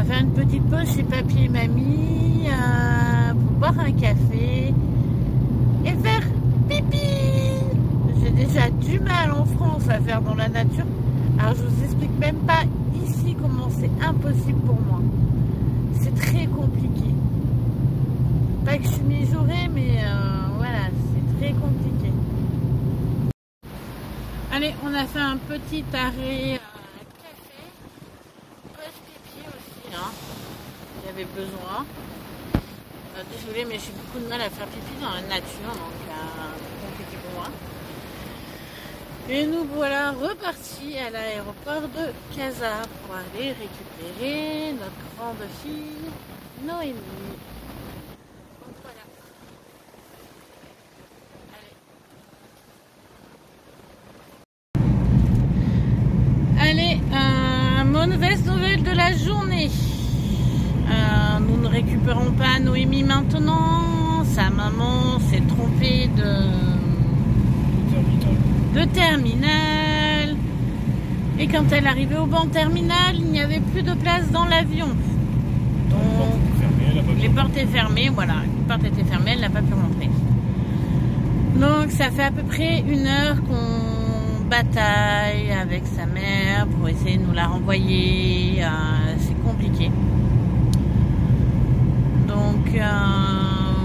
va faire une petite pause chez papy et mamie pour boire un café et faire pipi. J'ai déjà du mal en France à faire dans la nature. Alors je vous explique même pas ici comment c'est impossible pour moi. C'est très compliqué. Pas que je suis mijaurée, mais voilà, c'est très compliqué. Allez, on a fait un petit arrêt café. Pause pipi aussi, hein. Il y avait besoin. Désolée, mais j'ai beaucoup de mal à faire pipi dans la nature, donc c'est compliqué pour moi. Et nous voilà repartis à l'aéroport de Casa pour aller récupérer notre grande fille Noémie. Donc voilà. Allez, mauvaise nouvelle de la journée. Nous ne récupérons pas Noémie maintenant. Sa maman s'est trompée de terminal. Et quand elle arrivait au banc terminal, il n'y avait plus de place dans l'avion. Donc les portes étaient fermées, voilà. Les portes étaient fermées, elle n'a pas pu rentrer. Donc ça fait à peu près 1 heure qu'on bataille avec sa mère pour essayer de nous la renvoyer. C'est compliqué. Donc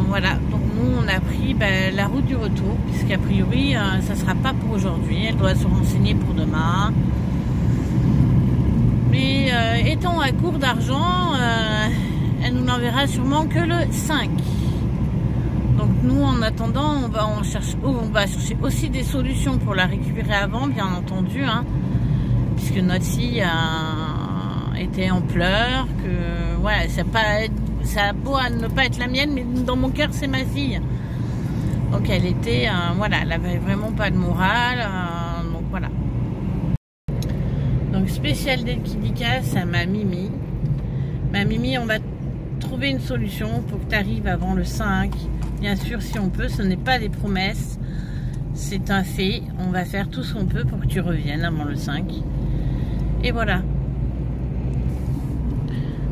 voilà, donc nous on a pris la route du retour, puisqu'a priori ça sera pas pour aujourd'hui, elle doit se renseigner pour demain. Mais étant à court d'argent, elle nous l'enverra sûrement que le 5. Donc nous en attendant on va chercher aussi des solutions pour la récupérer avant, bien entendu, hein, puisque notre fille était en pleurs, que ouais, ça a beau à ne pas être la mienne, mais dans mon cœur c'est ma fille. Donc elle était, voilà, elle avait vraiment pas de morale, donc voilà. Donc spécial dédicace à ma Mimi. Ma Mimi, on va trouver une solution pour que tu arrives avant le 5. Bien sûr, si on peut, ce n'est pas des promesses, c'est un fait. On va faire tout ce qu'on peut pour que tu reviennes avant le 5. Et voilà.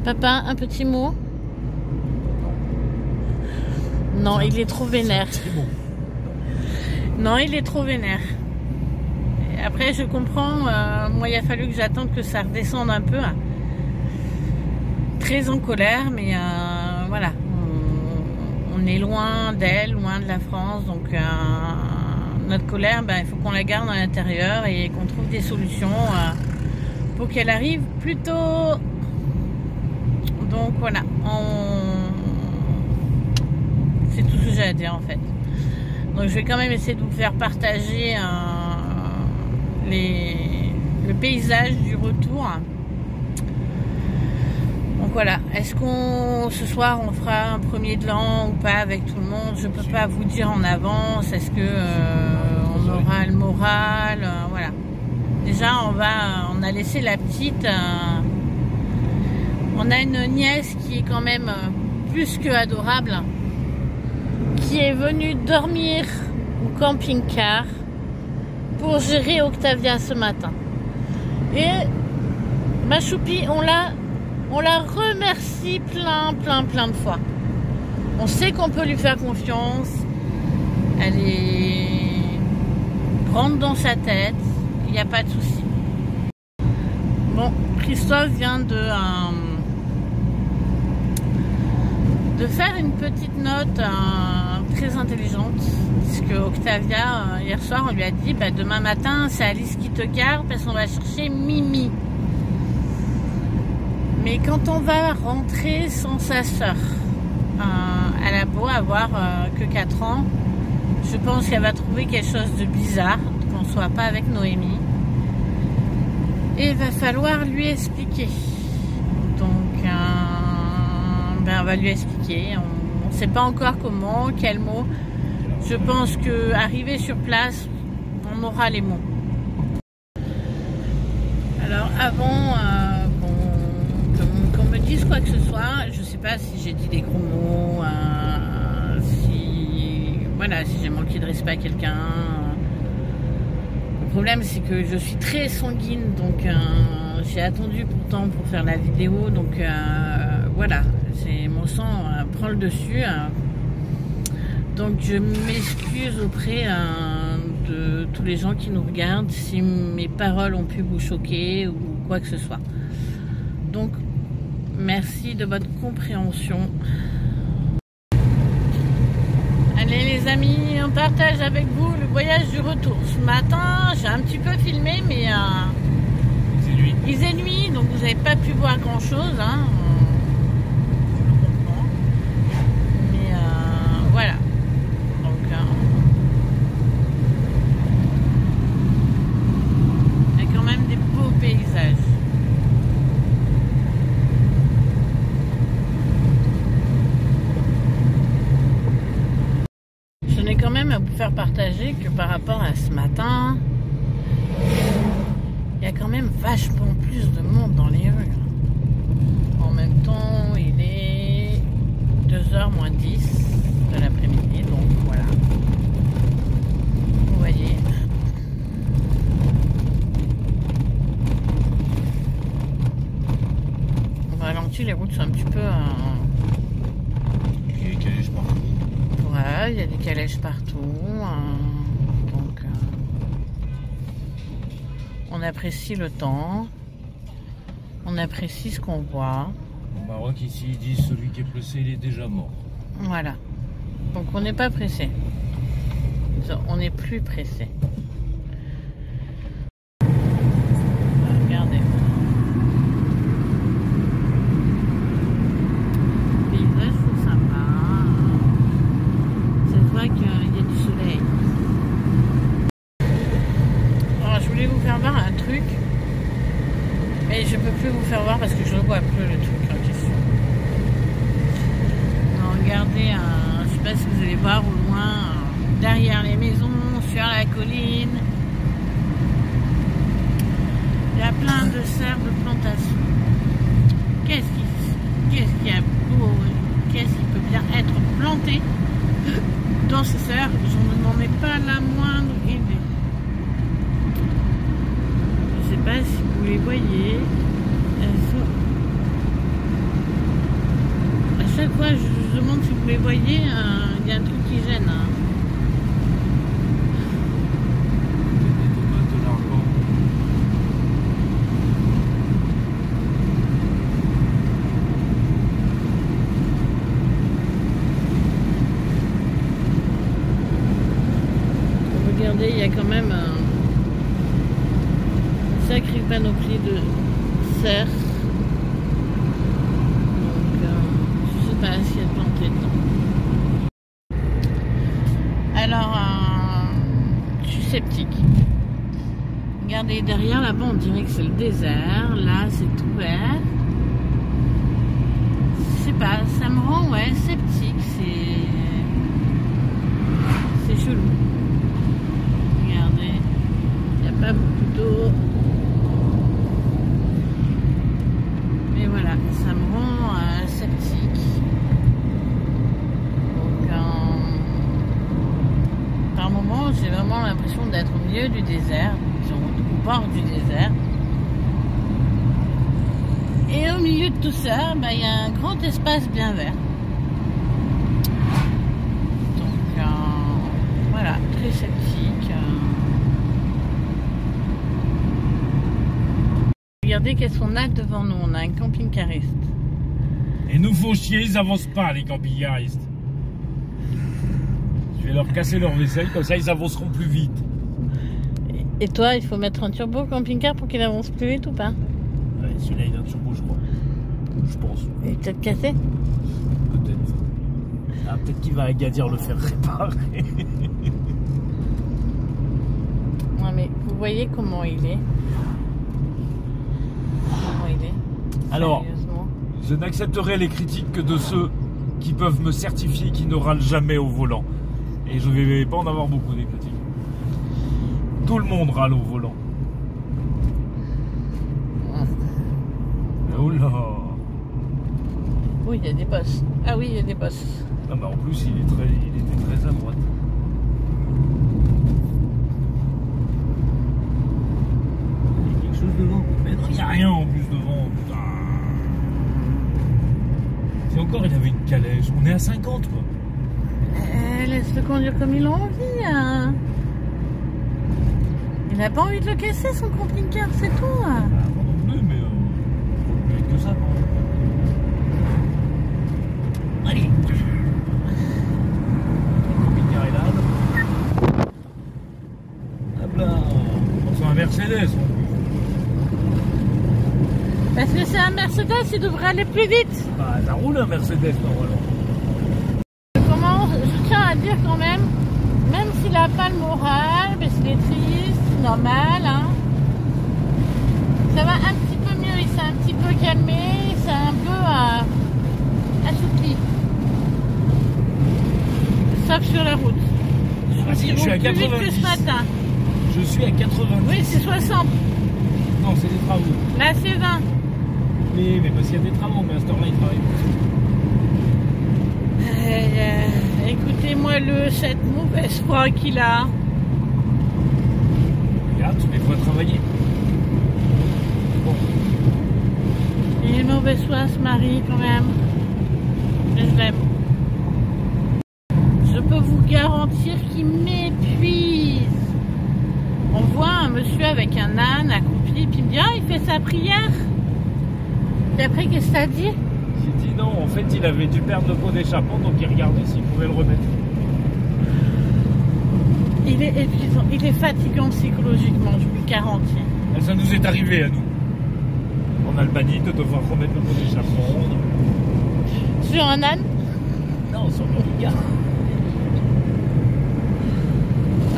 Papa, un petit mot? Non, il est trop vénère. Non, il est trop vénère. Et après, je comprends. Moi, il a fallu que j'attende que ça redescende un peu. Hein. Très en colère, mais voilà. On est loin d'elle, loin de la France. Donc, notre colère, il faut qu'on la garde à l'intérieur et qu'on trouve des solutions pour qu'elle arrive plus tôt. Donc, voilà. C'est tout ce que j'ai à dire en fait. Donc je vais quand même essayer de vous faire partager le paysage du retour. Donc voilà. Est-ce qu'on ce soir on fera un premier de l'an ou pas avec tout le monde? Je peux pas vous dire en avance. Est-ce que on aura le moral? Voilà. Déjà on a laissé la petite. On a une nièce qui est quand même plus que adorable, qui est venue dormir au camping-car pour gérer Octavia ce matin. Et ma choupie, on la remercie plein de fois. On sait qu'on peut lui faire confiance. Elle est grande dans sa tête. Il n'y a pas de souci. Bon, Christophe vient de faire une petite note très intelligente, puisque Octavia, hier soir, on lui a dit demain matin, c'est Alice qui te garde parce qu'on va chercher Mimi. Mais quand on va rentrer sans sa soeur, elle a beau avoir que 4 ans, je pense qu'elle va trouver quelque chose de bizarre, qu'on ne soit pas avec Noémie. Et il va falloir lui expliquer. Donc, on va lui expliquer. On ne sait pas encore comment, quels mots. Je pense qu'arrivé sur place, on aura les mots. Alors, avant qu'on me dise quoi que ce soit, je ne sais pas si j'ai dit des gros mots, si j'ai manqué de respect à quelqu'un. Le problème, c'est que je suis très sanguine, donc J'ai attendu pourtant pour faire la vidéo, donc voilà, mon sang prend le dessus. Donc je m'excuse auprès de tous les gens qui nous regardent si mes paroles ont pu vous choquer ou quoi que ce soit. Donc merci de votre compréhension. Allez les amis, on partage avec vous le voyage du retour. Ce matin, j'ai un petit peu filmé, mais il faisait nuit, donc vous n'avez pas pu voir grand chose. Hein. Je le comprends. Mais voilà. Donc, il y a quand même des beaux paysages. Je n'ai quand même à vous faire partager que par rapport à ce matin, il y a quand même vachement plus de monde dans les rues. En même temps, il est 2h moins 10 de l'après-midi, donc voilà. Vous voyez. On ralentit, les routes sont un petit peu... Il y a des calèches partout. Ouais, il y a des calèches partout. Donc... on apprécie le temps, on apprécie ce qu'on voit. Au Maroc, ici, ils disent celui qui est pressé, il est déjà mort. Voilà. Donc on n'est pas pressé. On n'est plus pressé. Regardez. Les paysages sont sympas. Ça se voit qu'il y a du soleil. Je voulais vous faire voir un truc, mais je peux plus vous faire voir parce que je ne vois plus le truc en question. Alors, regardez, je ne sais pas si vous allez voir au loin, derrière les maisons, sur la colline, il y a plein de serres de plantation. Qu'est-ce qu'il y a beau, qu'est-ce qui peut bien être planté dans ces serres? Je n'en ai pas la moindre idée. Je ne sais pas si vous les voyez. À chaque fois, je demande si vous les voyez. Il y a un truc qui gêne. Regardez, il y a quand même sacrée panoplie de serres. Donc, je ne sais pas si elle plantait dedans. Alors, je suis sceptique. Regardez, derrière là-bas, on dirait que c'est le désert. Là, c'est ouvert. Je sais pas, ça me rend sceptique. C'est chelou. Regardez, il n'y a pas beaucoup d'eau. Voilà, ça me rend sceptique. Donc, par moments, j'ai vraiment l'impression d'être au milieu du désert, au bord du désert. Et au milieu de tout ça, il y a un grand espace bien vert. Donc, voilà, très sceptique. Regardez qu'est-ce qu'on a devant nous. On a un camping-cariste. Et nous font chier, ils avancent pas, les camping-caristes. Je vais leur casser leur vaisselle, comme ça ils avanceront plus vite. Et toi, il faut mettre un turbo camping-car pour qu'il avance plus vite ou pas? Ouais, celui-là il a un turbo, je crois. Je pense. Il est peut-être cassé? Peut-être. Ah, peut-être qu'il va à Agadir le faire réparer. Ouais, mais vous voyez comment il est? Alors, je n'accepterai les critiques que de ceux qui peuvent me certifier qu'ils ne râlent jamais au volant. Et je ne vais pas en avoir beaucoup des critiques. Tout le monde râle au volant. Oh là! Oui, il y a des bosses. Ah oui, il y a des bosses. Ah bah en plus, il était très à droite. Il y a quelque chose devant. Mais non, il n'y a rien en plus. il avait une calèche. On est à 50 quoi. Laisse-le conduire comme il a envie. Hein. Il n'a pas envie de le casser son camping-car, c'est tout. Hein. Moi non plus, mais que ça quoi. Allez. Le camping-car est là. Hop là. C'est un Mercedes. Parce que c'est un Mercedes, il devrait aller plus vite. Bah, ça roule un Mercedes normalement. Je tiens à dire quand même s'il n'a pas le moral, parce qu'il est triste, c'est normal. Hein. Ça va un petit peu mieux, il s'est un petit peu calmé, c'est un peu assoupli. Sauf sur la route. Ah, si, je suis à 90. Plus vite que ce matin. Je suis à 80. Oui, c'est 60. Non, c'est des travaux. Là, c'est 20. Mais parce qu'il y a des travaux, mais à cette heure-là, il travaille pas. Écoutez-moi cette mauvaise foi qu'il a. Regarde, tu les vois travailler. Bon. Il est mauvaise foi, ce mari, quand même. Mais je l'aime. Je peux vous garantir qu'il m'épuise. On voit un monsieur avec un âne accroupi, puis il me dit « Ah, il fait sa prière !» Et après, qu'est-ce que ça dit? J'ai dit non, en fait, il avait dû perdre le pot d'échappement, donc il regardait s'il pouvait le remettre. Il est épuisant, il est fatigant psychologiquement, je vous le garantis. Et ça nous est arrivé à nous. En Albanie, de devoir remettre le pot d'échappement. Sur un âne? Non, sur le gars.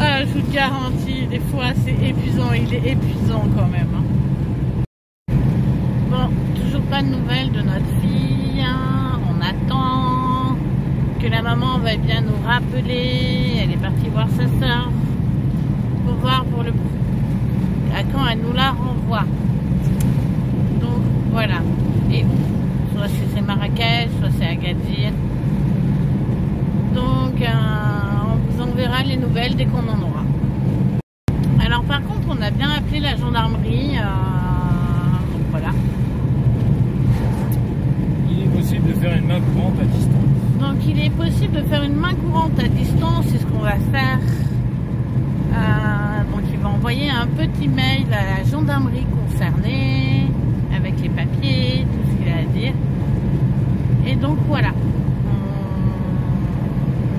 Ah, je vous le garantis, des fois c'est épuisant, il est épuisant quand même. Hein. Bon, toujours pas de nouvelles de notre fille, hein. On attend que la maman va bien nous rappeler, elle est partie voir sa soeur pour voir à quand elle nous la renvoie. Donc voilà, et soit c'est Marrakech, soit c'est Agadir. Donc on vous enverra les nouvelles dès qu'on en aura. Alors par contre, on a bien appelé la gendarmerie, donc voilà. Il est possible de faire une main courante à distance. Donc il est possible de faire une main courante à distance, c'est ce qu'on va faire. Donc il va envoyer un petit mail à la gendarmerie concernée, avec les papiers, tout ce qu'il a à dire. Et donc voilà.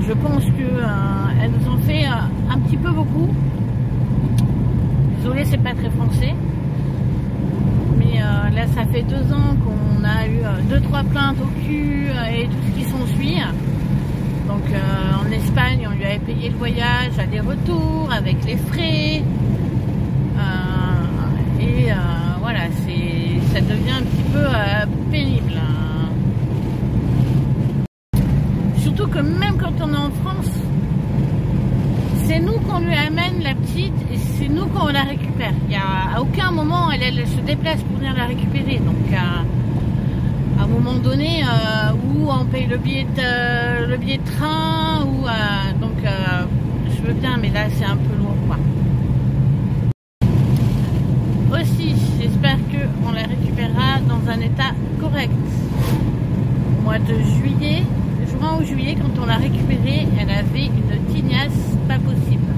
Je pense qu'elles nous ont fait un petit peu beaucoup. Désolée, c'est pas très français. Mais là, ça fait 2 ans qu'on a eu 2-3 plaintes au cul et tout ce qui s'ensuit. Donc en Espagne, on lui avait payé le voyage, aller-retour, avec les frais. Voilà, ça devient un petit peu pénible. Surtout que même quand on est en France, c'est nous qu'on lui amène la petite et c'est nous qu'on la récupère. Il y a, à aucun moment elle se déplace pour venir la récupérer. Donc à un moment donné, où on paye le billet de train, ou donc je veux bien, mais là c'est un peu lourd quoi. Aussi, j'espère qu'on la récupérera dans un état correct. Au mois de juillet. Juin ou juillet, quand on l'a récupérée, elle avait une tignasse pas possible.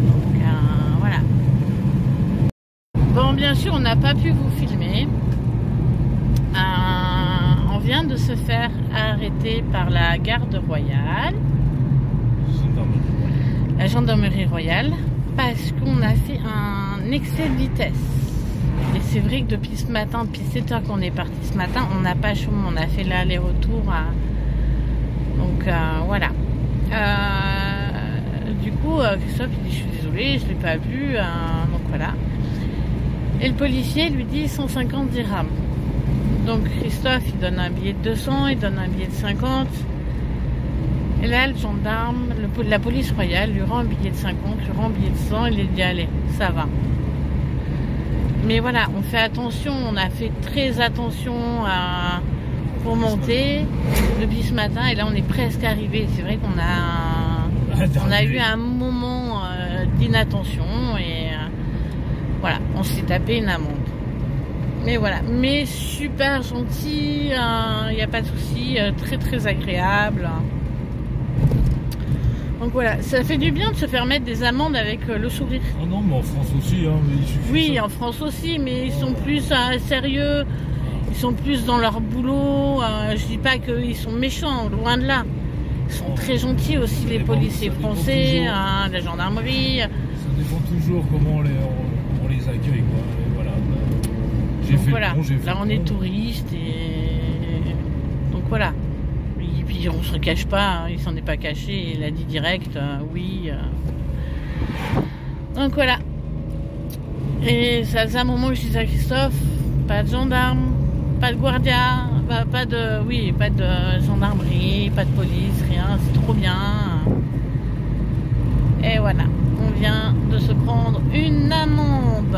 Donc voilà. Bon, bien sûr, on n'a pas pu vous filmer. On vient de se faire arrêter par la garde royale. La gendarmerie royale, parce qu'on a fait un excès de vitesse. Et c'est vrai que depuis ce matin, depuis 7 heures qu'on est parti ce matin, on n'a pas chômé, on a fait l'aller-retour. Donc voilà. Du coup, Christophe il dit je suis désolé, je ne l'ai pas vu. Donc voilà. Et le policier lui dit 150 dirhams. Donc Christophe il donne un billet de 200, il donne un billet de 50. Et là le gendarme, la police royale lui rend un billet de 50, lui rend un billet de 100, il lui dit allez, ça va. Mais voilà, on fait attention, on a fait très attention pour monter depuis ce matin et là on est presque arrivé. C'est vrai qu'on a eu un moment d'inattention et voilà, on s'est tapé une amende. Mais voilà, mais super gentil, il n'y a pas de souci, très très agréable. Donc voilà, ça fait du bien de se faire mettre des amendes avec le sourire. Ah non, mais en France aussi, hein, il suffit. Oui, en France aussi, mais ils sont plus sérieux, ils sont plus dans leur boulot. Je dis pas qu'ils sont méchants, loin de là. Ils sont très gentils aussi, les policiers français, la gendarmerie. Ça dépend toujours comment on les accueille, quoi. Et voilà. J'ai fait voilà. Le bon, j'ai fait là, le on bon. est touristes et donc voilà. Et puis on se cache pas, il s'en est pas caché, il a dit direct, oui. Donc voilà. Et ça faisait un moment où je disais à Christophe, pas de gendarme, pas de guardia, pas de gendarmerie, pas de police, rien, c'est trop bien. Et voilà, on vient de se prendre une amende.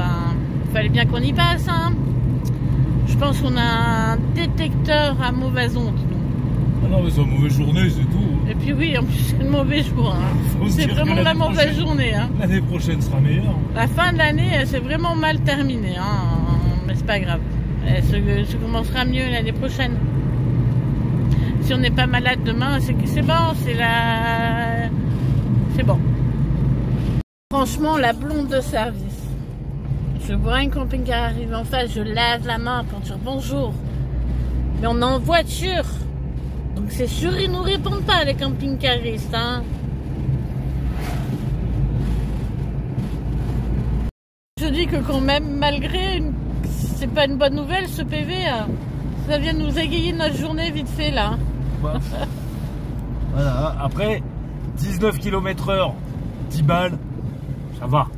Il fallait bien qu'on y passe, hein. Je pense qu'on a un détecteur à mauvaise onde. Ah non, mais c'est une mauvaise journée, c'est tout. Et puis oui, en plus c'est le mauvais jour. Hein. C'est vraiment la mauvaise journée. Hein. L'année prochaine sera meilleure. La fin de l'année, c'est vraiment mal terminé. Hein. Mais c'est pas grave. Ça commencera mieux l'année prochaine. Si on n'est pas malade demain, c'est bon. C'est bon. Franchement, la blonde de service. Je vois un camping-car arriver en face, je lève la main pour dire bonjour. Mais on est en voiture. Donc c'est sûr, ils nous répondent pas, les camping-caristes. Hein. Je dis que quand même, malgré, c'est pas une bonne nouvelle, ce PV, ça vient nous égayer notre journée vite fait, là. Voilà, après, 19 km/h, 10 balles, ça va.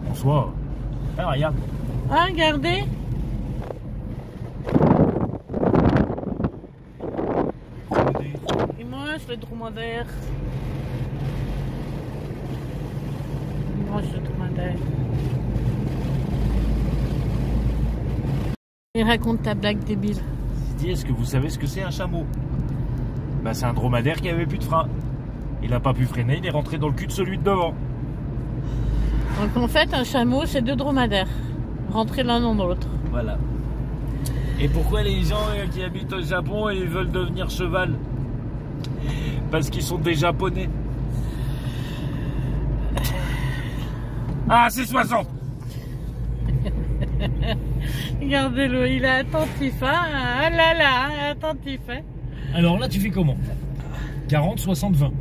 En soi, regarde. Ah, regardez. Il mange le dromadaire. Il mange le dromadaire. Et raconte ta blague débile. Dis, est-ce que vous savez ce que c'est un chameau? Bah, c'est un dromadaire qui avait plus de frein. Il n'a pas pu freiner, il est rentré dans le cul de celui de devant. Donc en fait, un chameau, c'est deux dromadaires. Rentrés l'un dans l'autre. Voilà. Et pourquoi les gens qui habitent au Japon, ils veulent devenir cheval? Parce qu'ils sont des Japonais. Ah, c'est 60. Regardez-le, il est attentif, hein. Ah là là, attentif, hein. Alors là, tu fais comment? 40, 60, 20.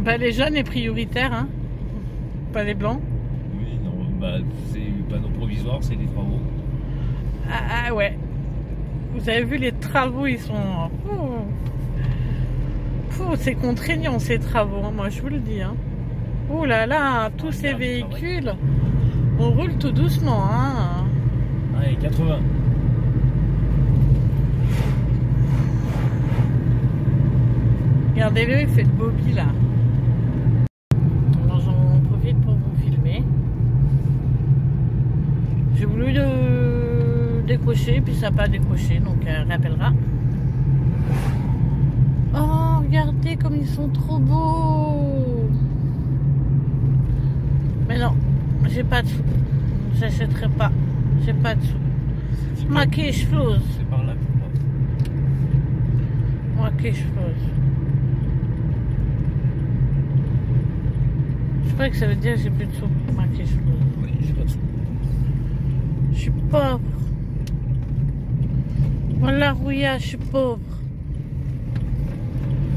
Bah, les jeunes est prioritaire, hein. Pas les blancs. Oui, non, bah, c'est panneau provisoire, c'est des travaux. Ah ouais. Vous avez vu les travaux, ils sont... c'est contraignant ces travaux, hein, moi je vous le dis. Hein. Oh là là, tous ces véhicules, on roule tout doucement. Hein. Allez, 80. Regardez-le, il fait le bobby là. Alors j'en profite pour vous filmer. J'ai voulu décocher, puis ça n'a pas décoché, donc rappellera. Oh, regardez comme ils sont trop beaux. Mais non, j'ai pas de sous. J'achèterai pas. J'ai pas de sous. Ma cash flows. C'est par là pour moi. Ma cash flows. Je crois que ça veut dire que j'ai plus de sous. Ma cash flows. Oui, j'ai pas de sous. Je suis pauvre. Voilà, Rouilla, je suis pauvre.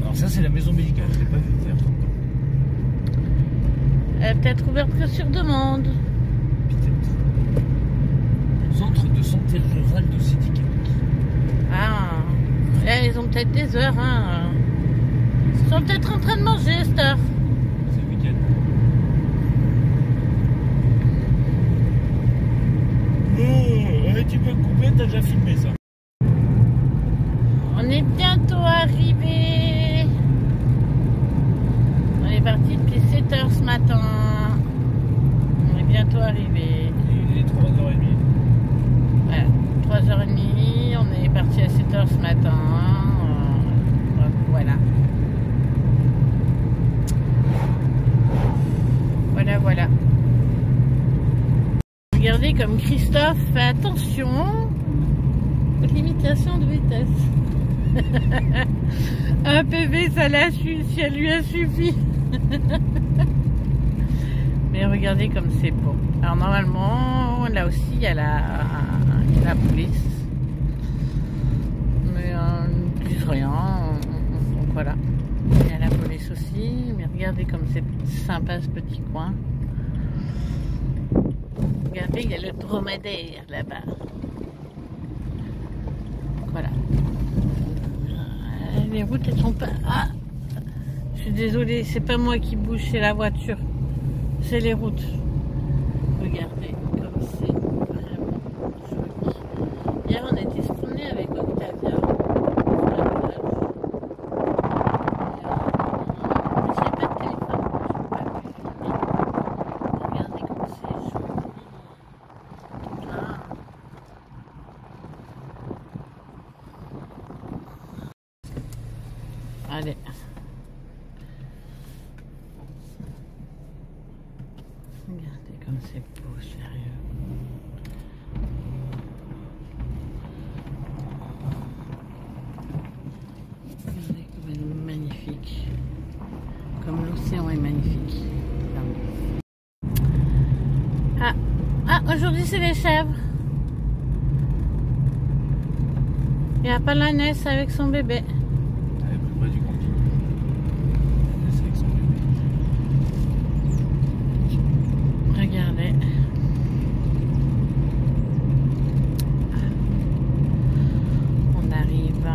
Alors ça, c'est la maison médicale, je l'ai pas vu faire. Elle est peut-être ouverte que sur demande. Peut-être. Centre de santé rurale de Sédicac. Ah, ils ont peut-être des heures, hein. Ils sont peut-être en train de manger à cette heure. C'est le week-end. Oh, tu peux te couper, t'as déjà filmé ça. On est bientôt arrivé. On est parti depuis 7 h ce matin. On est bientôt arrivé. Il est 3h30. Voilà, 3h30. On est parti à 7 h ce matin. Donc voilà. voilà. Regardez comme Christophe fait attention aux limitations de vitesse. Un PV, ça lui a suffi. Mais regardez comme c'est beau. Alors normalement, là aussi, il y a la police. Mais ils disent rien. Donc voilà. Il y a la police aussi. Mais regardez comme c'est sympa ce petit coin. Regardez, il y a le dromadaire là-bas. Voilà. Les routes, elles sont pas... Ah, je suis désolée, c'est pas moi qui bouge, c'est la voiture. C'est les routes. Regardez comme c'est vraiment joli. Hier, on a été se promener avec Octavia. J'ai pas de téléphone, je peux pas plus filmer. Regardez comme c'est joli. Ah. Allez. Regardez comme c'est beau, sérieux. Regardez comme elle est magnifique. Comme l'océan est magnifique. Ah, aujourd'hui c'est les chèvres. Il y a Palanès avec son bébé. Elle est plus près du camping. Palanès avec son bébé. Regardez. On arrive.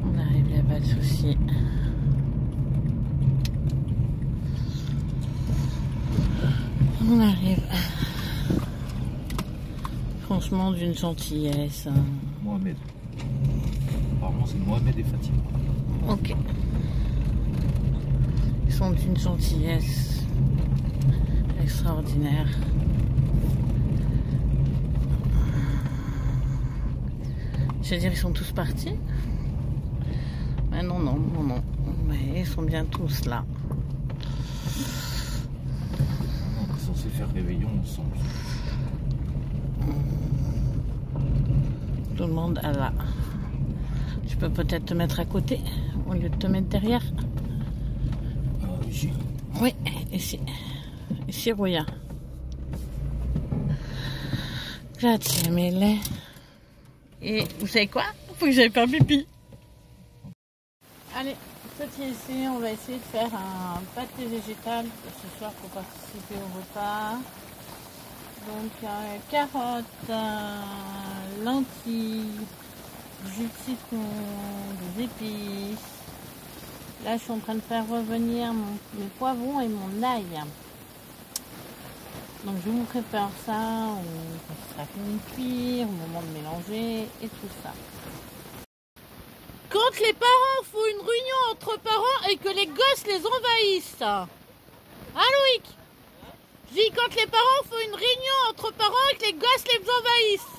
On arrive, il n'y a pas de souci. On arrive. Franchement, d'une gentillesse. Mohamed. Apparemment, c'est Mohamed et Fatima. Ok. Ils sont d'une gentillesse extraordinaire. Je veux dire, ils sont tous partis. Mais non. Mais ils sont bien tous là. On est censé faire réveillon ensemble. Tout le monde est là. Tu peux peut-être te mettre à côté au lieu de te mettre derrière. Ici. Oui, ici. Ici, Roya. Grazie mille. Et vous savez quoi? Faut que j'aille faire pipi. Allez, c'est ici, on va essayer de faire un pâté végétal ce soir pour participer au repas. Donc carottes, lentilles, jus de citron, des épices. Là je suis en train de faire revenir mes poivrons et mon ail. Donc je vous prépare ça quand ce sera fini de cuire, au moment de mélanger et tout ça. Quand les parents font une réunion entre parents et que les gosses les envahissent. Hein Loïc? Je dis quand les parents font une réunion entre parents et que les gosses les envahissent.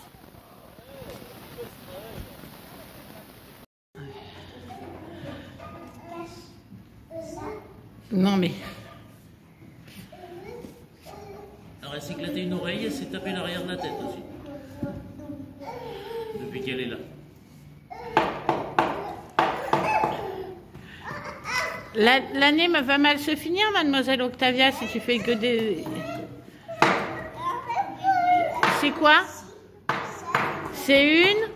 Non mais... Alors elle s'est éclatée une oreille, elle s'est tapée l'arrière de la tête aussi. Depuis qu'elle est là. L'année va mal se finir, mademoiselle Octavia, si tu fais que des... C'est quoi? C'est une...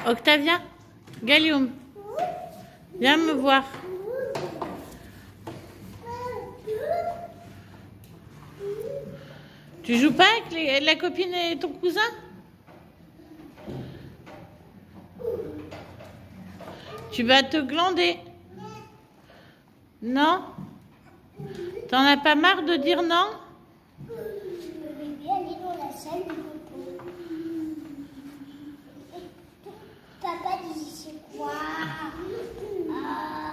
Octavia? Gallium, viens me voir. Tu joues pas avec la copine et ton cousin? Tu vas te glander. Non? T'en as pas marre de dire non? Je vais bien aller dans la salle de repos. Papa dit c'est quoi?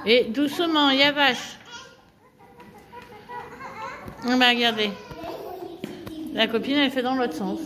Et doucement, il y a vache. On va regarder. La copine, elle fait dans l'autre sens.